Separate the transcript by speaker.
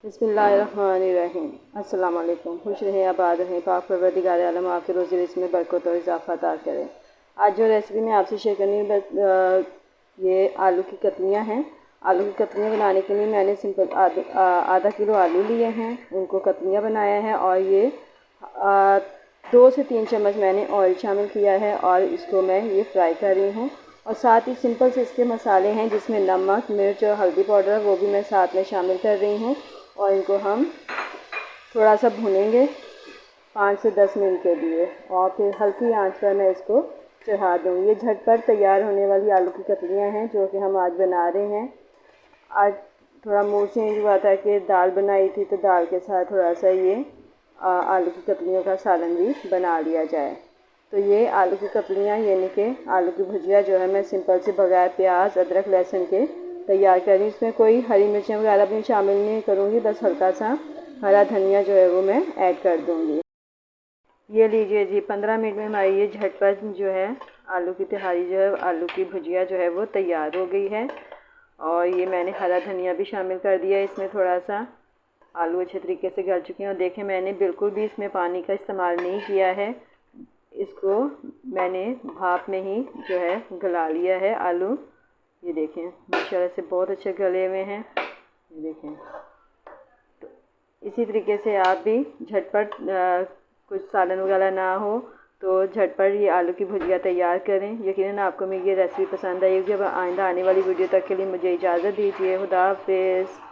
Speaker 1: बिस्मिल्लाहिर्रहमानिर्रहीम। अस्सलाम वालेकुम। खुश रहें, आबाद रहें, पाक परवरदिगार आलम आपके रोज़ी रिज़्क़ में बरकत और इजाफ़ा अता करें। आज जो रेसिपी मैं आपसे शेयर करनी हूँ ये आलू की कतलियाँ हैं। आलू की कतलियाँ बनाने के लिए मैंने सिंपल आधा किलो आलू लिए हैं, उनको कतलियाँ बनाया है और ये 2 से 3 चम्मच मैंने ऑयल शामिल किया है और इसको मैं ये फ्राई कर रही हूँ। और साथ ही सिंपल से इसके मसाले हैं जिसमें नमक, मिर्च और हल्दी पाउडर वो भी मैं साथ में शामिल कर रही हूँ और इनको हम थोड़ा सा भूनेंगे 5 से 10 मिनट के लिए और फिर हल्की आंच पर मैं इसको चढ़ा दूँगी। ये झटपट तैयार होने वाली आलू की कतलियाँ हैं जो कि हम आज बना रहे हैं। आज थोड़ा मूड चेंज हुआ था कि दाल बनाई थी तो दाल के साथ थोड़ा सा ये आलू की कतलियों का सालन भी बना लिया जाए। तो ये आलू की कतलियाँ यानी कि आलू की भुजिया जो है मैं सिंपल से बगैर प्याज अदरक लहसुन के तैयार कर रही हूँ। इसमें कोई हरी मिर्चें वगैरह भी शामिल नहीं करूँगी, बस हल्का सा हरा धनिया जो है वो मैं ऐड कर दूँगी। ये लीजिए जी, 15 मिनट में हमारी ये झटपट जो है आलू की तिहारी जो है आलू की भुजिया जो है वो तैयार हो गई है। और ये मैंने हरा धनिया भी शामिल कर दिया है इसमें। थोड़ा सा आलू अच्छे तरीके से गल चुके हैं और देखें मैंने बिल्कुल भी इसमें पानी का इस्तेमाल नहीं किया है। इसको मैंने भाप में ही जो है गला लिया है आलू। ये देखें माशाल्लाह से बहुत अच्छे गले हुए हैं। ये देखें, तो इसी तरीके से आप भी झटपट कुछ सालन वगैरह ना हो तो झटपट ये आलू की भुजिया तैयार करें। यकीनन आपको मेरी ये रेसिपी पसंद आएगी। अब आइंदा आने वाली वीडियो तक के लिए मुझे इजाज़त दीजिए। खुदा हाफ़िज़।